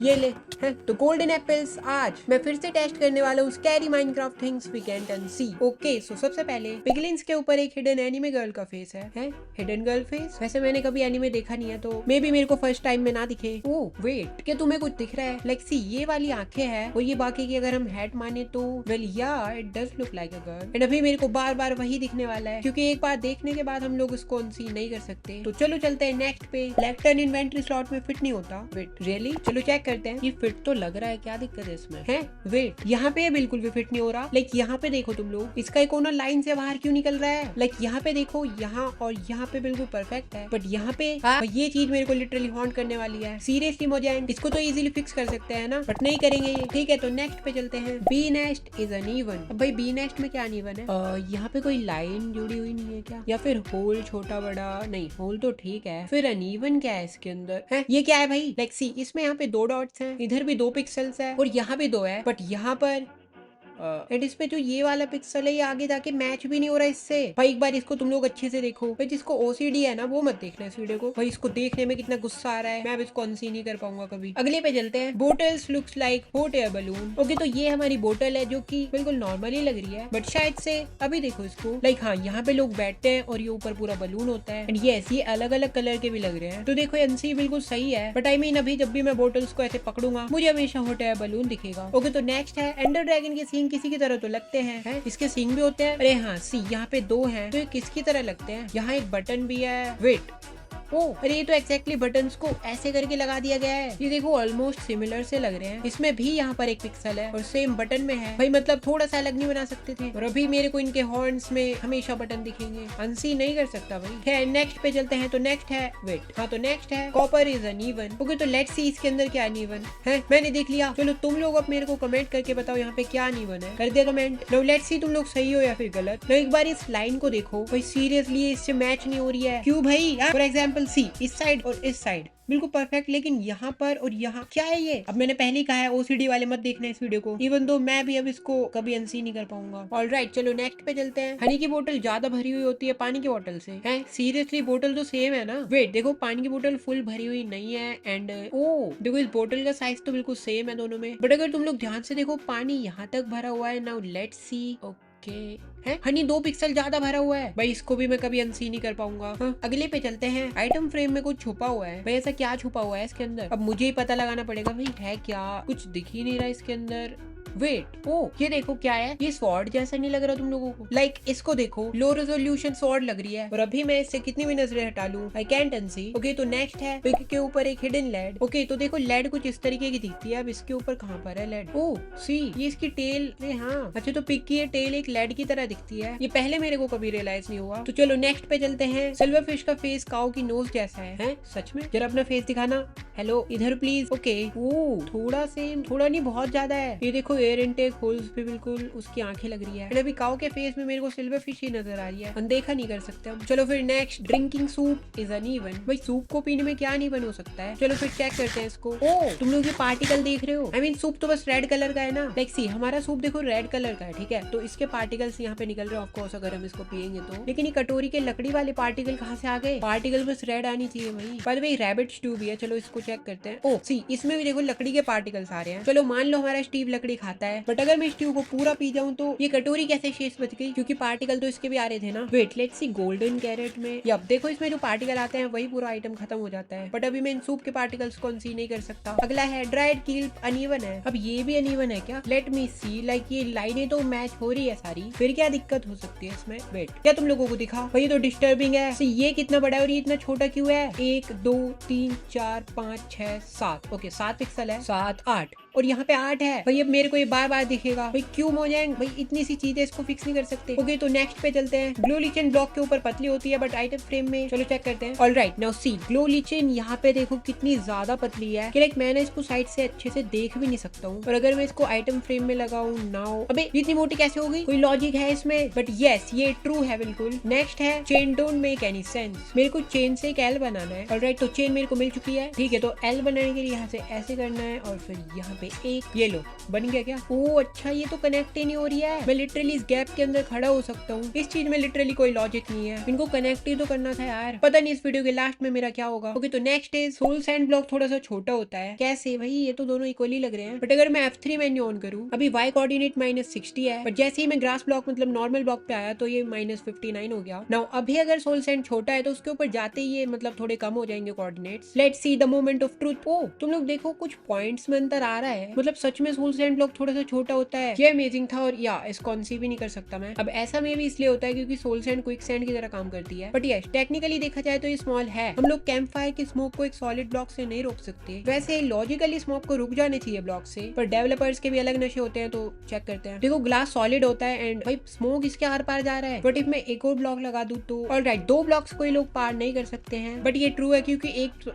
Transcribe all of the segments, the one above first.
ये ले है तो गोल्डन एप्पल्स। आज मैं फिर से टेस्ट करने वाला हूँ scary Minecraft things we can't unsee. Okay so सबसे पहले पिगलिन्स के ऊपर एक हिडन एनिमे गर्ल का फेस है हिडन गर्ल फेस। वैसे मैंने कभी एनिमे देखा नहीं है तो मे बी मेरे को फर्स्ट टाइम में ना दिखे। ओह वेट, क्या तुम्हें कुछ दिख रहा है? लाइक सी ये वाली आंखें हैं और ये बाकी की अगर हम हेड माने तो वेल या it does look like a girl. And अभी मेरे को बार बार वही दिखने वाला है क्योंकि एक बार देखने के बाद हम लोग उसको अनसी नहीं कर सकते। तो चलो चलते हैं नेक्स्ट पे। लेफ्ट इन्वेंटरी स्लॉट में फिट नहीं होता। Wait really? चलो चेक करते हैं। ये फिट तो लग रहा है, क्या दिक्कत है इसमें? है वेट, यहाँ पे बिल्कुल भी फिट नहीं हो रहा। लाइक यहाँ पे देखो तुम लोग, इसका एक कोना लाइन से बाहर क्यों निकल रहा है? लाइक यहाँ पे देखो, यहाँ और यहाँ पे बिल्कुल परफेक्ट है, बट यहाँ पे ये चीज मेरे को लिटरली हॉन्ट करने वाली है। सीरियसली मोजेंट, इसको तो इजीली फिक्स कर सकते हैं ना, बट नहीं करेंगे ये। ठीक है तो नेक्स्ट पे चलते हैं। Bee nest is uneven. अब भाई बी नेस्ट में क्या अनइवन है? यहाँ पे कोई लाइन जुड़ी हुई नहीं है क्या? या फिर होल छोटा बड़ा? नहीं, होल तो ठीक है, फिर अनइवन क्या है इसके अंदर? है ये क्या है भाई? लाइक सी इसमें यहाँ पे 2 डॉट्स हैं, इधर भी 2 पिक्सल्स है और यहाँ पे 2 है, बट यहाँ पर एंड इसमें जो ये वाला पिक्सल है ये आगे जाके मैच भी नहीं हो रहा इससे। भाई एक बार इसको तुम लोग अच्छे से देखो। भाई जिसको ओसीडी है ना वो मत देखना इस वीडियो को। भाई इसको देखने में कितना गुस्सा आ रहा है, मैं अब इसको अनसी नहीं कर पाऊंगा कभी। अगले पे चलते हैं। Bottles looks like hot air balloon. Okay तो ये हमारी बोतल है जो कि बिल्कुल नॉर्मली लग रही है, बट शायद से अभी देखो इसको। लाइक हाँ, यहाँ पे लोग बैठते हैं और ये ऊपर पूरा बलून होता है। एंड ये ऐसे अलग अलग कलर के भी लग रहे हैं। तो देखो अनसी बिल्कुल सही है, बट आई मीन अभी जब भी मैं बोटल्स को ऐसे पकड़ूंगा मुझे हमेशा हॉट एयर बलून दिखेगा। ओके तो नेक्स्ट है एंडर ड्रैगन के सीन किसी की तरह तो लगते हैं, इसके सींग भी होते हैं। अरे हाँ सी यहाँ पे 2 हैं तो ये किसकी तरह लगते हैं? यहाँ एक बटन भी है। वेट, अरे ये तो एक्जैक्टली बटन्स को ऐसे करके लगा दिया गया है। ये देखो ऑलमोस्ट सिमिलर से लग रहे हैं। इसमें भी यहाँ पर एक पिक्सल है और सेम बटन में है। भाई मतलब थोड़ा सा अलग नहीं बना सकते थे? और अभी मेरे को इनके हॉर्न्स में हमेशा बटन दिखेंगे, अनसी नहीं कर सकता भाई। है नेक्स्ट पे चलते हैं। तो नेक्स्ट है वेट, हाँ तो नेक्स्ट है कॉपर इज अनइवन। ओके तो लेट्स सी इसके अंदर क्या अनइवन है। मैंने देख लिया, चलो तुम लोग अब मेरे को कमेंट करके बताओ यहाँ पे क्या अनइवन है। कर दिया कमेंट। नो लेट्स सी तुम लोग सही हो या फिर गलत। नो एक बार इस लाइन को देखो भाई, सीरियसली इससे मैच नहीं हो रही है। क्यों भाई? फॉर एग्जाम्पल सी इस साइड और इस साइड बिल्कुल परफेक्ट, लेकिन यहाँ पर और यहाँ क्या है ये? अब मैंने पहले ही कहा है ओसीडी वाले मत देखना इस वीडियो को, इवन दो मैं भी अब इसको कभी अनसी नहीं कर पाऊंगा। ऑलराइट चलो नेक्स्ट पे चलते हैं। हनी की बोतल ज्यादा भरी हुई होती है पानी की बोतल से। है सीरियसली बोतल तो सेम है ना? वेट देखो, पानी की बोतल फुल भरी हुई नहीं है। एंड देखो इस बोतल का साइज तो बिल्कुल सेम है दोनों में, बट अगर तुम लोग ध्यान से देखो पानी यहाँ तक भरा हुआ है। Now let's see. है हनी 2 पिक्सल ज्यादा भरा हुआ है। भाई इसको भी मैं कभी अनसी नहीं कर पाऊंगा। हाँ? अगले पे चलते हैं। आइटम फ्रेम में कुछ छुपा हुआ है। भाई ऐसा क्या छुपा हुआ है इसके अंदर? अब मुझे ही पता लगाना पड़ेगा भाई है क्या। कुछ दिख ही नहीं रहा इसके अंदर। वेट ये देखो क्या है, ये स्वॉर्ड जैसा नहीं लग रहा तुम लोगों को? लाइक इसको देखो, लो रेजोल्यूशन स्वॉर्ड लग रही है और अभी मैं इससे कितनी भी नजरें हटा लूं आई कैंट अनसी। ओके तो नेक्स्ट है पिक के ऊपर एक हिडन लेड। ओके तो देखो लेड कुछ इस तरीके की दिखती है। अब इसके ऊपर कहाँ पर है लेड? सी ये इसकी टेल। अरे हाँ अच्छा, तो पिक की टेल एक लेड की तरह दिखती है। ये पहले मेरे को कभी रियलाइज नहीं हुआ। तो चलो नेक्स्ट पे चलते हैं। सिल्वर फिश का फेस काऊ की नोज जैसा है सच में? जरा अपना फेस दिखाना। हेलो इधर प्लीज। ओके थोड़ा सेम, थोड़ा नहीं बहुत ज्यादा है। ये देखो एयर इनटेक होल्स पे बिल्कुल उसकी आंखें लग रही है। अभी काऊ के फेस में मेरे को सिल्वर फिश ही नजर आ रही है, अनदेखा नहीं कर सकते हम। चलो फिर next, drinking soup is uneven. भाई सूप को पीने में क्या अनइवन हो सकता है? चलो फिर चेक करते हैं इसको। तुम लोग ये पार्टिकल देख रहे हो? आई मीन सूप तो बस रेड कलर का है ना। लाइक सी हमारा सूप देखो रेड कलर का है, ठीक है, तो इसके पार्टिकल्स यहाँ पे निकल रहे हैं ऑफकोर्स अगर हम इसको पियेंगे तो। लेकिन ये कटोरी के लकड़ी वाले पार्टिकल कहाँ से आ गए? पार्टिकल बस रेड आनी चाहिए भाई। पर भाई रैबिट स्ट्यू भी है, चलो इसको चेक करते हैं। सी इसमें भी देखो लकड़ी के पार्टिकल्स आ रहे हैं। चलो मान लो हमारा स्टीव लकड़ी खाता है, बट अगर मैं स्टीव को पूरा पी जाऊं तो ये कटोरी कैसे शेष बच गई? क्योंकि पार्टिकल तो इसके भी आ रहे थे ना। Wait let's see golden carrot में। ये अब देखो इसमें जो पार्टिकल आते हैं वही पूरा आइटम खत्म हो जाता है, बट अभी मैं इन सूप के पार्टिकल्स को अनसी नहीं कर सकता। अगला है ड्राइड कील्प अनइवन है। अब ये भी अनइवन है क्या? लेट मी सी। लाइक ये लाइनें तो मैच हो रही है सारी, फिर क्या दिक्कत हो सकती है इसमें? वेट क्या तुम लोगों को दिखा? भाई ये तो डिस्टर्बिंग है। ये कितना बड़ा है और ये इतना छोटा क्यों है? 1 2 3 4 5 6 7। ओके 7 पिक्सल है, 7 8 और यहाँ पे 8 है। भाई अब मेरे को ये बार बार दिखेगा। भाई क्यों मोजेंग, भाई इतनी सी चीजें इसको फिक्स नहीं कर सकते? ओके तो नेक्स्ट पे चलते हैं। ग्लो लीचेन ब्लॉक के ऊपर पतली होती है बट आइटम फ्रेम में, चलो चेक करते हैं। Alright now see glow lichen यहाँ पे देखो कितनी ज्यादा पतली है कि लाइक मैंने इसको साइड से अच्छे से देख भी नहीं सकता हूँ। और अगर मैं इसको आइटम फ्रेम में लगाऊं नाउ, अबे इतनी मोटी कैसे हो गई? कोई लॉजिक है इसमें? बट यस ये ट्रू है बिल्कुल। नेक्स्ट है chain don't make any sense. मेरे को चेन से एक एल बनाना है। ऑलराइट तो चेन मेरे को मिल चुकी है, ठीक है, तो एल बनाने के लिए यहाँ से ऐसे करना है और फिर यहाँ पे एक ये लो बन गया है क्या? ओह अच्छा, ये तो कनेक्ट ही नहीं हो रही है। मैं लिटरली इस गैप के अंदर खड़ा हो सकता हूँ। इस चीज में लिटरली कोई लॉजिक नहीं है। इनको कनेक्ट ही तो करना था यार। पता नहीं इस वीडियो के लास्ट में मेरा क्या होगा। ओके तो next is soul sand block थोड़ा सा छोटा होता है। कैसे भाई, ये तो दोनों इक्वली लग रहे हैं। बट अगर मैं F3 मेन्यू ऑन करूँ, अभी y कोऑर्डिनेट -60 है, बट जैसे ही मैं ग्रास ब्लॉक मतलब नॉर्मल ब्लॉक पे आया तो ये -59 हो गया। नाउ अभी अगर सोल सैंड छोटा है तो उसके ऊपर जाते ही ये मतलब थोड़े कम हो जाएंगे coordinates. Let's see the moment of truth. ओ तुम लोग देखो, कुछ पॉइंट्स में अंतर आ रहा है। मतलब सच में सोल सैंड ब्लॉक थोड़ा सा छोटा होता है। ये अमेजिंग था और या इसको कॉन्सीव भी नहीं कर सकता मैं। अब ऐसा में भी इसलिए होता है क्योंकि सोल सैंड क्विक सैंड की तरह काम करती है। बट यस टेक्निकली देखा जाए तो ये स्मॉल है। हम लोग कैंप फायर की स्मोक को एक सॉलिड ब्लॉक से नहीं रोक सकते। वैसे लॉजिकली स्मोक को रुक जाने चाहिए ब्लॉक से, पर डेवलपर्स के भी अलग नशे होते हैं तो चेक करते हैं। देखो ग्लास सॉलिड होता है एंड भाई स्मोक इसके आर पार जा रहा है। बट इफ मैं एक और ब्लॉक लगा दूं तो ऑलराइट, 2 ब्लॉक्स कोई लोग पार नहीं कर सकते हैं। बट ये ट्रू है क्योंकि एक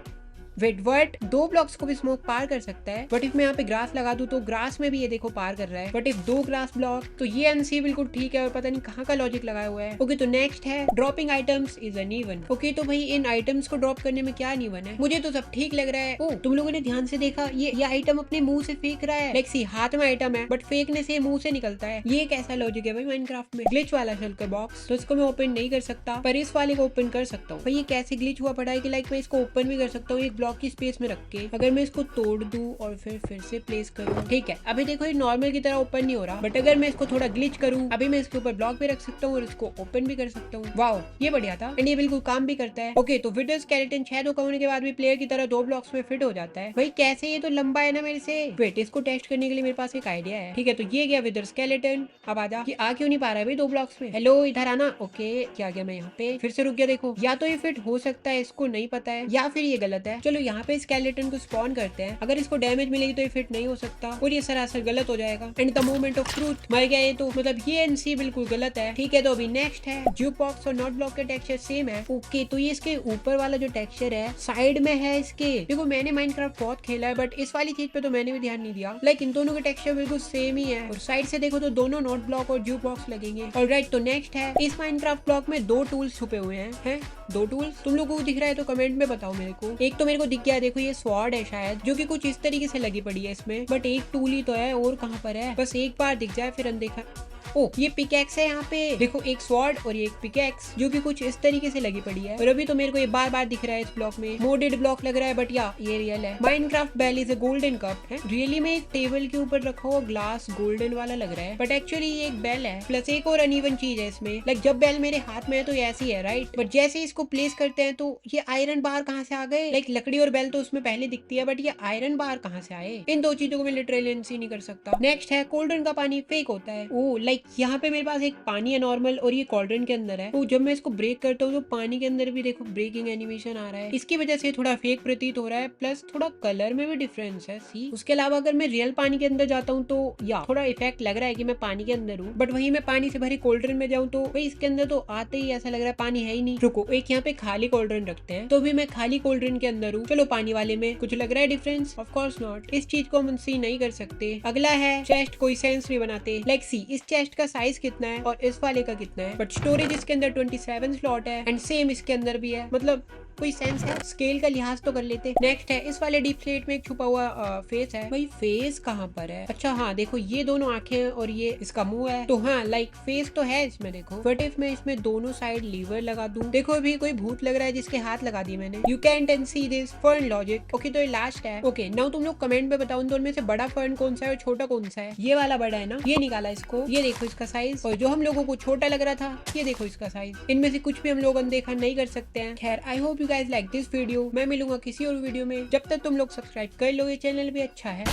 वेट 2 ब्लॉक्स को भी स्मोक पार कर सकता है। बट इफ मैं यहाँ पे ग्रास लगा दूं तो ग्रास में भी ये देखो पार कर रहा है। बट इफ 2 ग्रास ब्लॉक तो ये एनसी बिल्कुल ठीक है और पता नहीं कहाँ का लॉजिक लगाया हुआ है। ओके तो नेक्स्ट है dropping items is uneven. Okay तो भाई इन आइटम्स को ड्रॉप करने में क्या अनइवन है? मुझे तो सब ठीक लग रहा है। ओ तुम लोगों ने ध्यान से देखा, ये आइटम अपने मुंह से फेंक रहा है। लाइक सी हाथ में आइटम है बट फेंकने से मुंह से निकलता है। ये कैसा लॉजिक है भाई माइनक्राफ्ट में? ग्लिच वाला शल्कर बॉक्स तो इसको मैं ओपन नहीं कर सकता, पर इस वाले को ओपन कर सकता हूँ। भाई ये कैसे ग्लिच हुआ पड़ा है कि लाइक मैं इसको ओपन भी कर सकता हूँ एक ब्लॉक की स्पेस में रख के। अगर मैं इसको तोड़ दूं और फिर से प्लेस करूं, ठीक है अभी देखो ये नॉर्मल की तरह ओपन नहीं हो रहा। बट अगर मैं इसको थोड़ा ग्लिच करूं, अभी मैं इसके ऊपर ब्लॉक भी रख सकता हूँ और इसको ओपन भी कर सकता हूँ। वाओ ये बढ़िया था एंड ये बिल्कुल काम भी करता है। ओके तो विदर स्केलेटन 6 धोखा होने के बाद भी प्लेयर की तरह 2 ब्लॉक्स में फिट हो जाता है। भाई कैसे, ये तो लंबा है ना मेरे से। वेट इसको टेस्ट करने के लिए मेरे पास एक आइडिया है। ठीक है तो ये गया विदर स्केलेटन। अब आजा, ये आ क्यों नहीं पा रहा है भाई 2 ब्लॉक्स में? हेलो इधर आना। ओके क्या गया मैं यहाँ पे फिर से रुक गया। देखो या तो ये फिट हो सकता है, इसको नहीं पता है, या फिर ये गलत है। चलो यहाँ पे स्केलेटन को स्पॉन करते हैं। अगर इसको डैमेज मिलेगी तो ये फिट नहीं हो सकता और ये सरासर गलत हो जाएगा। And the moment of truth, मर गया ये तो, मतलब ये एनसी बिल्कुल गलत है। ठीक है तो अभी नेक्स्ट है ज्यूक बॉक्स और नॉट ब्लॉक का टेक्सचर सेम है। ओके तो ये इसके ऊपर वाला जो टेक्सचर है साइड में है इसके। देखो मैंने माइनक्राफ्ट बहुत खेला है बट इस वाली चीज पे तो मैंने भी ध्यान नहीं दिया। लाइक इन दोनों के टेक्सचर बिल्कुल सेम ही है और साइड से देखो तो दोनों नॉट ब्लॉक और ज्यूक बॉक्स लगेंगे। ऑलराइट तो नेक्स्ट है इस माइनक्राफ्ट ब्लॉक में 2 टूल्स छुपे हुए हैं। 2 टूल्स तुम लोगों को दिख रहा है तो कमेंट में बताओ मेरे को। एक तो मेरे को दिख गया, देखो ये स्वॉर्ड है शायद, जो कि कुछ इस तरीके से लगी पड़ी है इसमें। बट एक टूल ही तो है, और कहाँ पर है? बस एक बार दिख जाए फिर अनदेखा। ओ ये पिकैक्स है यहाँ पे, देखो एक स्वॉर्ड और एक पिकैक्स जो कि कुछ इस तरीके से लगी पड़ी है। और अभी तो मेरे को ये बार बार दिख रहा है इस ब्लॉक में। मोडेड ब्लॉक लग रहा है बट या ये रियल है। Minecraft bell is a golden cup है। रियली में एक टेबल के ऊपर रखा हुआ ग्लास गोल्डन वाला लग रहा है बट एक्चुअली ये एक बेल है। प्लस एक और अनइवन चीज है इसमें, लाइक जब बेल मेरे हाथ में है तो ऐसी है राइट, बट जैसे इसको प्लेस करते हैं तो ये आयरन बार कहाँ से आ गए? लाइक लकड़ी और बेल तो उसमें पहले दिखती है बट ये आयरन बार कहाँ से आए? इन 2 चीजों को मैं लिटरली नहीं कर सकता। नेक्स्ट है कोल्डन का पानी फेक होता है। ओ लाइक यहाँ पे मेरे पास एक पानी है नॉर्मल और ये कॉल्ड्रन के अंदर है। तो जब मैं इसको ब्रेक करता हूँ तो पानी के अंदर भी देखो ब्रेकिंग एनिमेशन आ रहा है। इसकी वजह से थोड़ा फेक प्रतीत हो रहा है, प्लस थोड़ा कलर में भी डिफरेंस है। सी उसके अलावा अगर मैं रियल पानी के अंदर जाता हूँ तो या थोड़ा इफेक्ट लग रहा है कि मैं पानी के अंदर हूँ, बट वही मैं पानी से भरे कोल्ड्रन में जाऊँ तो भाई इसके अंदर तो आते ही ऐसा लग रहा है पानी है ही नहीं। रुको एक यहाँ पे खाली कोल्ड्रन रखते हैं, तो भी मैं खाली कोल्ड्रन के अंदर हूँ। चलो पानी वाले में कुछ लग रहा है डिफरेंस? Of course not. इस चीज को हम सी नहीं कर सकते। अगला है चेस्ट कोई सेंस नहीं बनाते। लाइक सी इस चेस्ट का साइज कितना है और इस वाले का कितना है, बट स्टोरेज इसके अंदर 27 स्लॉट है एंड सेम इसके अंदर भी है। मतलब कोई सेंस है? स्केल का लिहाज तो कर लेते। नेक्स्ट है इस वाले डीप स्लेट में एक छुपा हुआ फेस है। भाई फेस कहाँ पर है? अच्छा हाँ देखो ये दोनों आंखें हैं और ये इसका मुंह है, तो हाँ लाइक फेस तो है इसमें। देखो बट इफ मैं इसमें दोनों साइड लीवर लगा दूं, देखो अभी कोई भूत लग रहा है जिसके हाथ लगा दिए मैंने। You can and see this fern logic. Okay तो ये लास्ट है। ओके नाउ तुम लोग कमेंट में बताओ इन दोनों में से बड़ा फर्न कौन सा है और छोटा कौन सा है? ये वाला बड़ा है ना, ये निकाला इसको, ये देखो इसका साइज, और जो हम लोगों को छोटा लग रहा था ये देखो इसका साइज। इनमें से कुछ भी हम लोग अनदेखा नहीं कर सकते हैं। खैर I hope you guys like this video. मैं मिलूंगा किसी और वीडियो में, जब तक तुम लोग सब्सक्राइब कर लो, ये चैनल भी अच्छा है।